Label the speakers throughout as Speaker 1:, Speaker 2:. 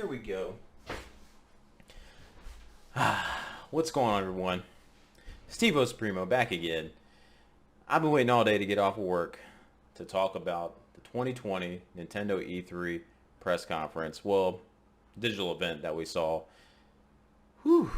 Speaker 1: there we go. What's going on, everyone? Steve Primo back again. I've been waiting all day to get off of work to talk about the 2020 Nintendo E3 press conference. Well, digital event that we saw. Whew.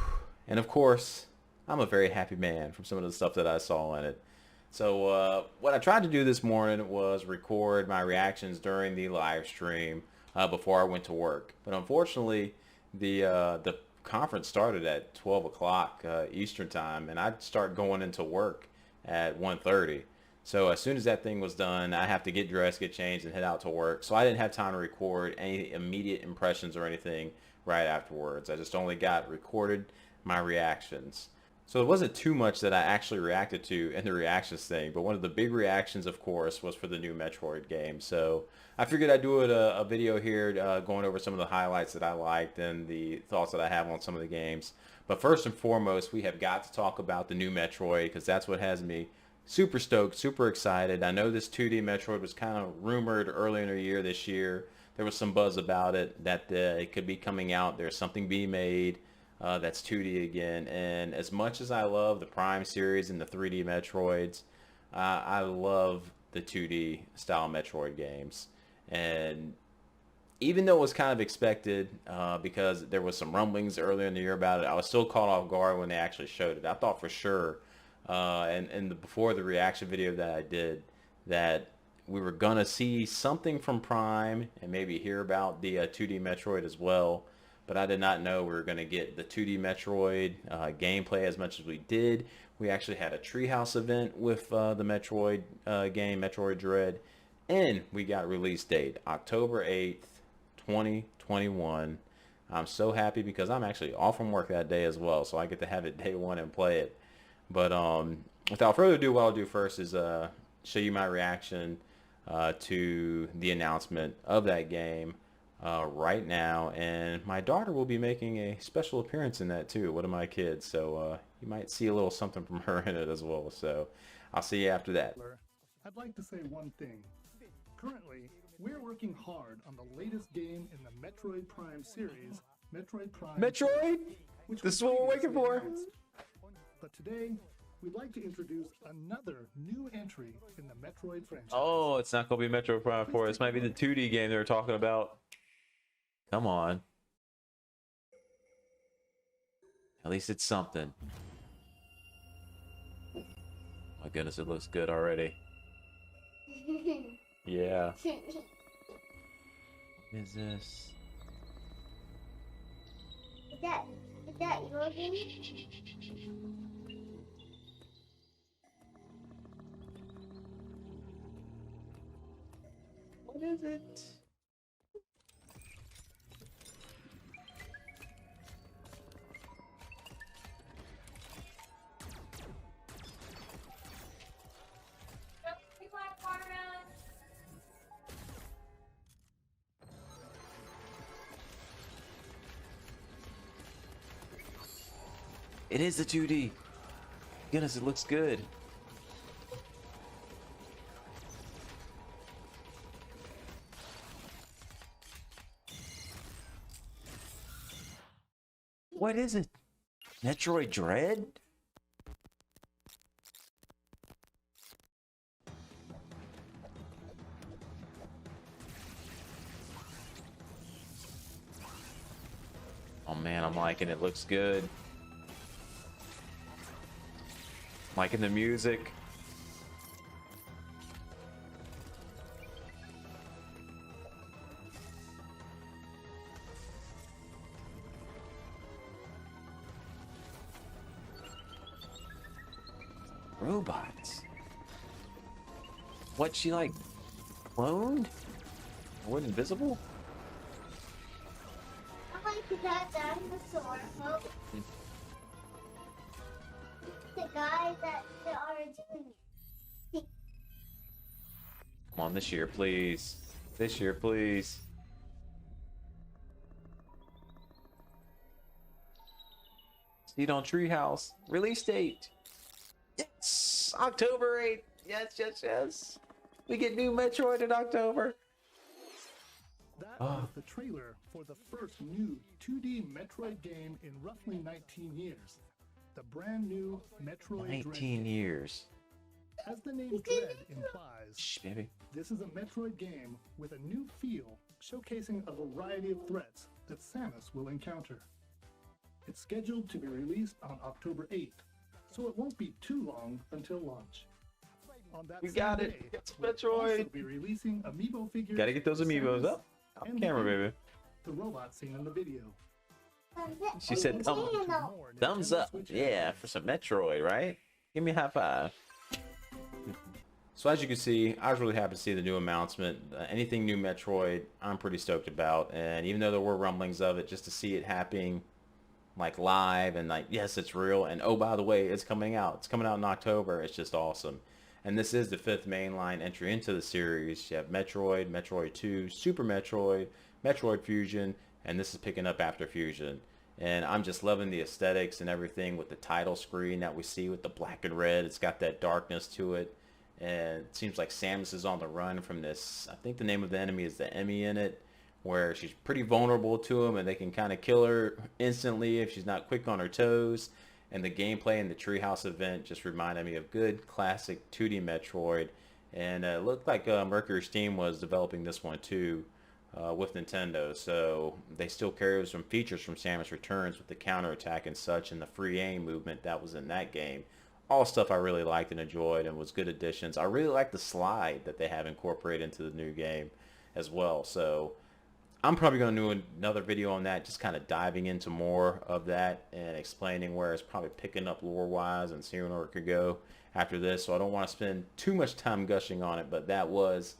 Speaker 1: And of course, I'm a very happy man from some of the stuff that I saw in it. So what I tried to do this morning was record my reactions during the live stream before I went to work. But unfortunately, the conference started at 12 o'clock Eastern time, and I'd start going into work at 1:30. So as soon as that thing was done, I have to get dressed, get changed, and head out to work. So I didn't have time to record any immediate impressions or anything right afterwards. I just only got recorded my reactions. So it wasn't too much that I actually reacted to in the reactions thing, but one of the big reactions, of course, was for the new Metroid game. So I figured I'd do a video here going over some of the highlights that I liked and the thoughts that I have on some of the games. But first and foremost, we have got to talk about the new Metroid because that's what has me super stoked, super excited. I know this 2D Metroid was kind of rumored earlier in the year this year. There was some buzz about it that it could be coming out. There's something being made. That's 2D again, and as much as I love the Prime series and the 3D Metroids, I love the 2D style Metroid games. And even though it was kind of expected, because there was some rumblings earlier in the year about it, I was still caught off guard when they actually showed it. I thought for sure, before the reaction video that I did, that we were gonna see something from Prime and maybe hear about the 2D Metroid as well. But I did not know we were going to get the 2D Metroid gameplay as much as we did. We actually had a Treehouse event with the Metroid game, Metroid Dread. And we got release date, October 8th, 2021. I'm so happy because I'm actually off from work that day as well. So I get to have it day one and play it. But without further ado, what I'll do first is show you my reaction to the announcement of that game. Right now, and my daughter will be making a special appearance in that too, one of my kids, so you might see a little something from her in it as well. So I'll see you after that.
Speaker 2: I'd like to say one thing. Currently, we're working hard on the latest game in the Metroid Prime series, Metroid Prime.
Speaker 1: Metroid?
Speaker 2: Which
Speaker 1: This is what we're waiting for.
Speaker 2: But today, we'd like to introduce another new entry in the Metroid franchise.
Speaker 1: Oh, it's not going to be Metroid Prime 4. This might be the 2D game they were talking about. Come on. At least it's something. My goodness, it looks good already. Yeah. What is this?
Speaker 3: Is that your game?
Speaker 1: What is it? It is the 2D. Goodness, it looks good. What is it? Metroid Dread? Oh man, I'm liking it. Looks good. Liking the music. Robots. What, she like cloned? Or invisible?
Speaker 3: I like that dinosaur. Oh. The guy that they are doing it.
Speaker 1: Come on, this year, please. This year, please. Seed on Treehouse. Release date. Yes! October 8th. Yes, yes, yes. We get new Metroid in October.
Speaker 2: That
Speaker 1: Oh.
Speaker 2: was the trailer for the first new 2D Metroid game in roughly 19 years. The brand new Metroid
Speaker 1: 19
Speaker 2: Dread.
Speaker 1: years.
Speaker 2: As the name Dread implies,
Speaker 1: Shh, baby.
Speaker 2: this is a Metroid game with a new feel, showcasing a variety of threats that Samus will encounter. It's scheduled to be released on October 8th, so it won't be too long until launch. On that
Speaker 1: We
Speaker 2: same
Speaker 1: got it.
Speaker 2: day,
Speaker 1: It's
Speaker 2: we'll
Speaker 1: Metroid.
Speaker 2: also be releasing amiibo figures.
Speaker 1: Gotta get those
Speaker 2: for
Speaker 1: amiibos
Speaker 2: Samus
Speaker 1: up. Off
Speaker 2: and
Speaker 1: camera,
Speaker 2: Link,
Speaker 1: baby.
Speaker 2: the robot seen in the video.
Speaker 1: She said
Speaker 2: Welcome to
Speaker 3: Channel.
Speaker 2: more
Speaker 1: thumbs
Speaker 2: Nintendo
Speaker 1: up.
Speaker 2: Switch
Speaker 1: Yeah,
Speaker 2: updates.
Speaker 1: for some Metroid, right? Give me a high five. So as you can see, I was really happy to see the new announcement. Anything new Metroid, I'm pretty stoked about. And even though there were rumblings of it, just to see it happening like live and like, yes, it's real. And oh, by the way, it's coming out. It's coming out in October. It's just awesome. And this is the 5th mainline entry into the series. You have Metroid, Metroid 2, Super Metroid, Metroid Fusion, and this is picking up after Fusion. And I'm just loving the aesthetics and everything with the title screen that we see with the black and red. It's got that darkness to it. And it seems like Samus is on the run from this. I think the name of the enemy is the Emmy in it, where she's pretty vulnerable to him and they can kind of kill her instantly if she's not quick on her toes. And the gameplay in the Treehouse event just reminded me of good classic 2D Metroid. And it looked like Mercury Steam was developing this one too with Nintendo. So they still carry some features from Samus Returns with the counterattack and such, and the free aim movement that was in that game. All stuff I really liked and enjoyed and was good additions. I really like the slide that they have incorporated into the new game as well. So I'm probably going to do another video on that, just kind of diving into more of that and explaining where it's probably picking up lore-wise and seeing where it could go after this. So I don't want to spend too much time gushing on it, but that was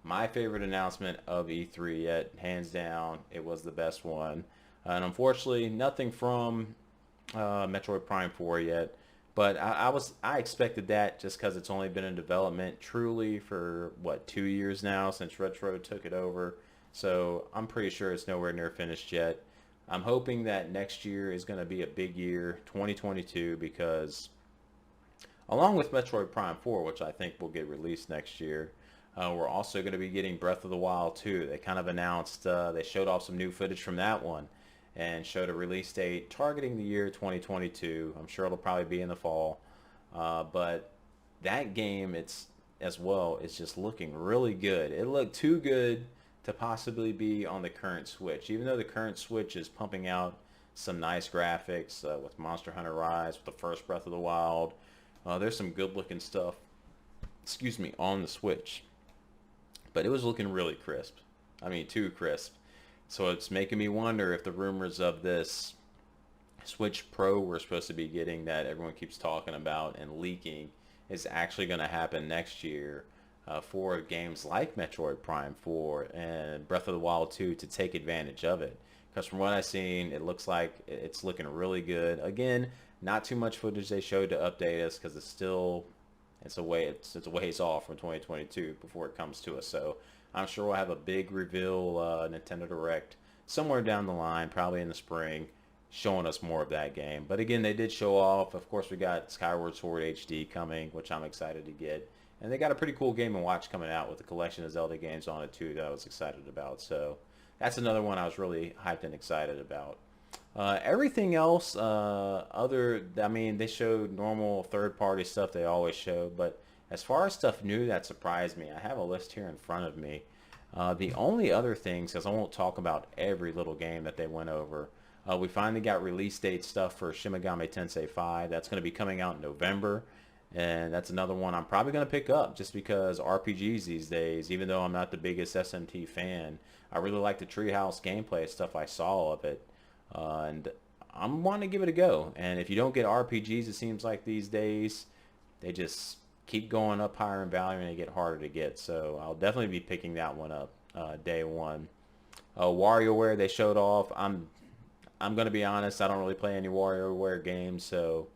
Speaker 1: my favorite announcement of E3 yet. Hands down, it was the best one. And unfortunately, nothing from Metroid Prime 4 yet. But I expected that just because it's only been in development truly for, what, 2 years now since Retro took it over. So I'm pretty sure it's nowhere near finished yet. I'm hoping that next year is going to be a big year, 2022, because along with Metroid Prime 4, which I think will get released next year, we're also going to be getting Breath of the Wild 2. They kind of announced, they showed off some new footage from that one and showed a release date targeting the year 2022. I'm sure it'll probably be in the fall. But that game, it's as well, is just looking really good. It looked too good to possibly be on the current Switch. Even though the current Switch is pumping out some nice graphics with Monster Hunter Rise, with the first Breath of the Wild. There's some good looking stuff, excuse me, on the Switch. But it was looking really crisp. I mean, too crisp. So it's making me wonder if the rumors of this Switch Pro we're supposed to be getting that everyone keeps talking about and leaking is actually going to happen next year for games like Metroid Prime 4 and Breath of the Wild 2 to take advantage of it. Because from what I've seen, it looks like it's looking really good. Again, not too much footage they showed to update us because it's a ways off from 2022 before it comes to us. So I'm sure we'll have a big reveal Nintendo Direct somewhere down the line, probably in the spring, showing us more of that game. But again, they did show off. Of course, we got Skyward Sword HD coming, which I'm excited to get. And they got a pretty cool Game & Watch coming out with a collection of Zelda games on it too that I was excited about. So that's another one I was really hyped and excited about. Everything else, they showed normal third-party stuff they always show, but as far as stuff new that surprised me, I have a list here in front of me. The only other things, because I won't talk about every little game that they went over, we finally got release date stuff for Shin Megami Tensei 5. That's going to be coming out in November, and that's another one I'm probably going to pick up just because RPGs these days, even though I'm not the biggest SMT fan, I really like the Treehouse gameplay stuff I saw of it. And I'm wanting to give it a go. And if you don't get RPGs, it seems like these days, they just keep going up higher in value and they get harder to get. So I'll definitely be picking that one up day one. WarioWare they showed off. I'm going to be honest, I don't really play any WarioWare games. So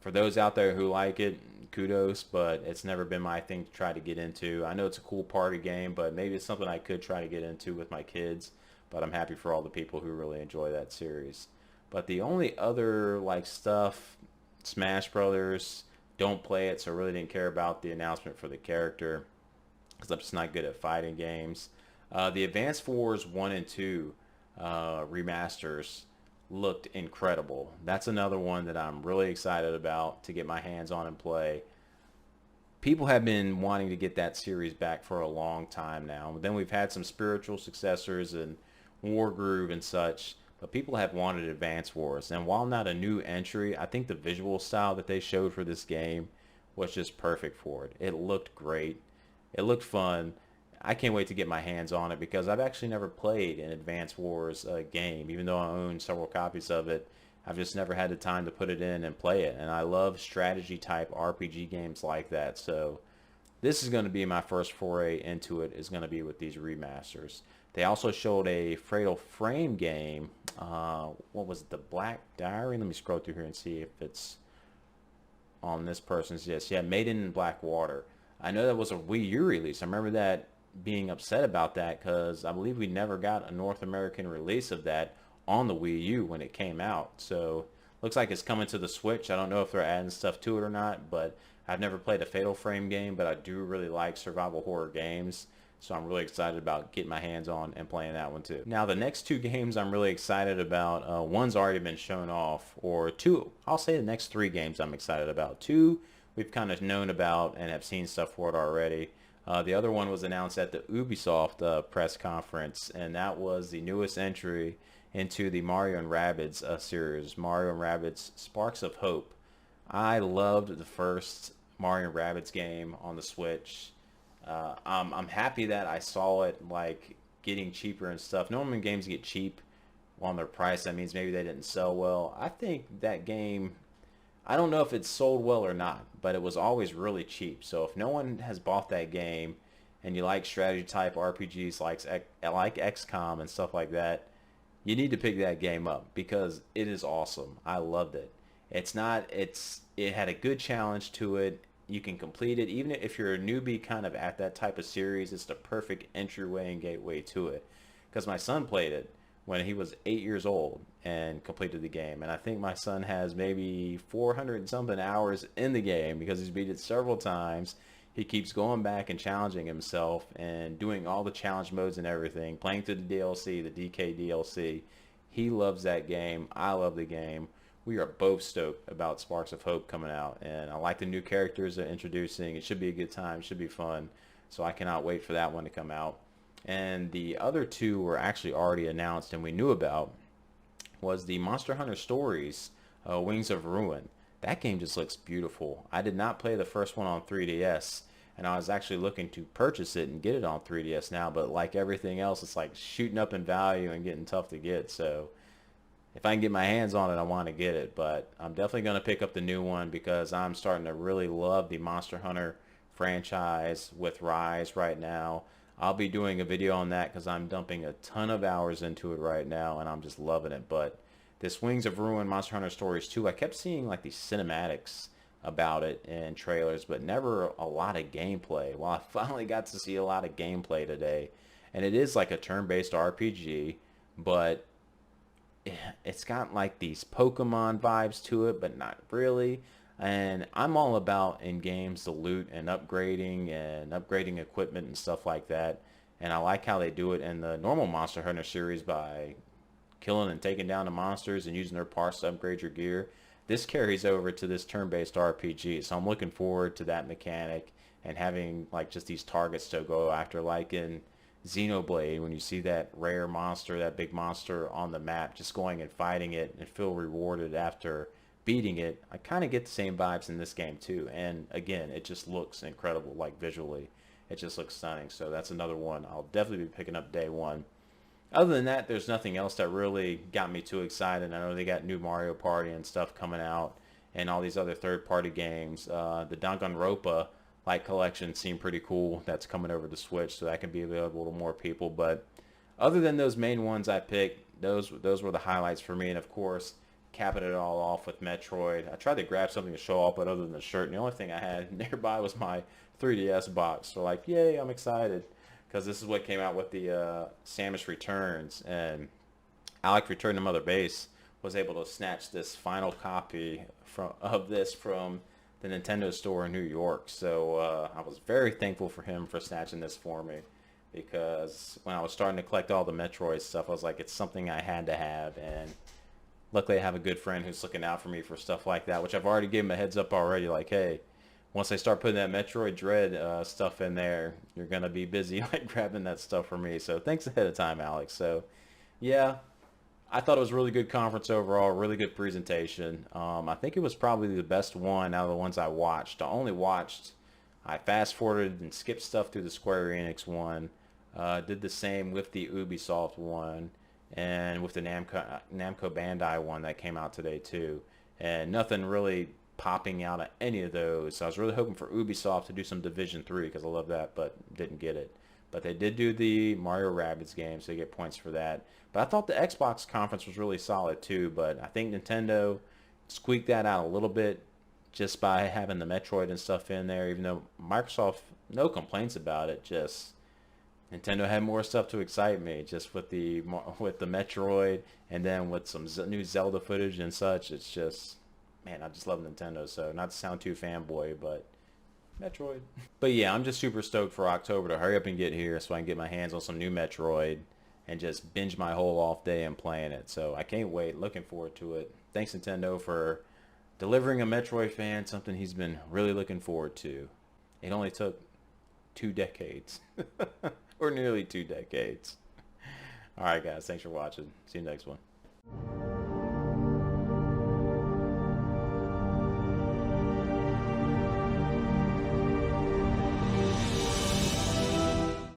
Speaker 1: for those out there who like it, kudos, but it's never been my thing to try to get into. I know it's a cool party game, but maybe it's something I could try to get into with my kids. But I'm happy for all the people who really enjoy that series. But the only other stuff, Smash Brothers, don't play it, so I really didn't care about the announcement for the character because I'm just not good at fighting games. The Advance Wars 1 and 2 remasters looked incredible. That's another one that I'm really excited about to get my hands on and play. People have been wanting to get that series back for a long time now. But then we've had some spiritual successors and Wargroove and such, but people have wanted Advance Wars. And while not a new entry, I think the visual style that they showed for this game was just perfect for it. It looked great. It looked fun. I can't wait to get my hands on it because I've actually never played an Advance Wars game. Even though I own several copies of it, I've just never had the time to put it in and play it. And I love strategy type RPG games like that. So this is going to be my first foray into it, is going to be with these remasters. They also showed a Fatal Frame game. What was it? The Black Diary? Let me scroll through here and see if it's on this person's. Yes, yeah, Made in Blackwater. I know that was a Wii U release. I remember that being upset about that because I believe we never got a North American release of that on the Wii U when it came out. So looks like it's coming to the Switch. I don't know if they're adding stuff to it or not, but I've never played a Fatal Frame game, but I do really like survival horror games. So I'm really excited about getting my hands on and playing that one too. Now the next two games I'm really excited about, one's already been shown off, or two, I'll say the next three games I'm excited about. Two we've kind of known about and have seen stuff for it already. The other one was announced at the Ubisoft press conference, and that was the newest entry into the Mario and Rabbids series, Mario and Rabbids Sparks of Hope. I loved the first Mario and Rabbids game on the Switch. I'm happy that I saw it like getting cheaper and stuff. Normally when games get cheap on their price, that means maybe they didn't sell well. I think that game, I don't know if it's sold well or not, but it was always really cheap. So if no one has bought that game and you like strategy type RPGs like XCOM and stuff like that, you need to pick that game up because it is awesome. I loved it. It had a good challenge to it. You can complete it even if you're a newbie kind of at that type of series. It's the perfect entryway and gateway to it, because my son played it when he was 8 years old and completed the game, and I think my son has maybe 400 and something hours in the game because he's beat it several times. He keeps going back and challenging himself and doing all the challenge modes and everything, playing through the DLC, the DK DLC. He loves that game. I love the game. We are both stoked about Sparks of Hope coming out, and I like the new characters they're introducing. It should be a good time. It should be fun. So I cannot wait for that one to come out. And the other two were actually already announced and we knew about, was the Monster Hunter Stories Wings of Ruin. That game just looks beautiful. I did not play the first one on 3DS, and I was actually looking to purchase it and get it on 3DS now, but like everything else, it's like shooting up in value and getting tough to get. So if I can get my hands on it, I want to get it, but I'm definitely going to pick up the new one because I'm starting to really love the Monster Hunter franchise with Rise right now. I'll be doing a video on that because I'm dumping a ton of hours into it right now and I'm just loving it. But this Wings of Ruin Monster Hunter Stories 2, I kept seeing like these cinematics about it in trailers, but never a lot of gameplay. Well, I finally got to see a lot of gameplay today, and it is like a turn-based RPG, but it's got like these Pokemon vibes to it, but not really. And I'm all about in games the loot and upgrading equipment and stuff like that. And I like how they do it in the normal Monster Hunter series by killing and taking down the monsters and using their parts to upgrade your gear. This carries over to this turn-based RPG, so I'm looking forward to that mechanic and having like just these targets to go after, like in Xenoblade, when you see that rare monster, that big monster on the map, just going and fighting it and feel rewarded after beating it. I kind of get the same vibes in this game too, and again, it just looks incredible. Like visually, it just looks stunning. So that's another one I'll definitely be picking up day one. Other than that, there's nothing else that really got me too excited. I know they got new Mario Party and stuff coming out, and all these other third-party games. The Danganronpa Light Collection seemed pretty cool. That's coming over the Switch, so that can be available to more people. But other than those main ones I picked, those were the highlights for me. And of course, capping it all off with Metroid. I tried to grab something to show off, but other than the shirt, and the only thing I had nearby was my 3DS box. So like, yay, I'm excited, because this is what came out with the Samus Returns, and Alec Return to Mother Base was able to snatch this final copy of this from the Nintendo store in New York. So I was very thankful for him for snatching this for me, because when I was starting to collect all the Metroid stuff, I was like, it's something I had to have, and luckily I have a good friend who's looking out for me for stuff like that, which I've already given him a heads up already, like, hey, once I start putting that Metroid Dread stuff in there, you're gonna be busy like grabbing that stuff for me. So thanks ahead of time, Alex. So yeah, I thought it was a really good conference overall, really good presentation. I think it was probably the best one out of the ones I watched. I fast forwarded and skipped stuff through the Square Enix one. Did the same with the Ubisoft one and with the Namco Bandai one that came out today too. And nothing really popping out of any of those. So I was really hoping for Ubisoft to do some Division 3 because I love that, but didn't get it. But they did do the Mario Rabbids game, so you get points for that. But I thought the Xbox conference was really solid too, but I think Nintendo squeaked that out a little bit just by having the Metroid and stuff in there, even though Microsoft, no complaints about it, just Nintendo had more stuff to excite me, just with the Metroid and then with some new Zelda footage and such. It's just, man, I just love Nintendo, so not to sound too fanboy, but Metroid. But yeah, I'm just super stoked for October to hurry up and get here so I can get my hands on some new Metroid and just binge my whole off day and playing it. So I can't wait. Looking forward to it. Thanks Nintendo for delivering a Metroid fan something he's been really looking forward to. It only took 2 decades. Or nearly 2 decades. Alright guys, thanks for watching. See you next one.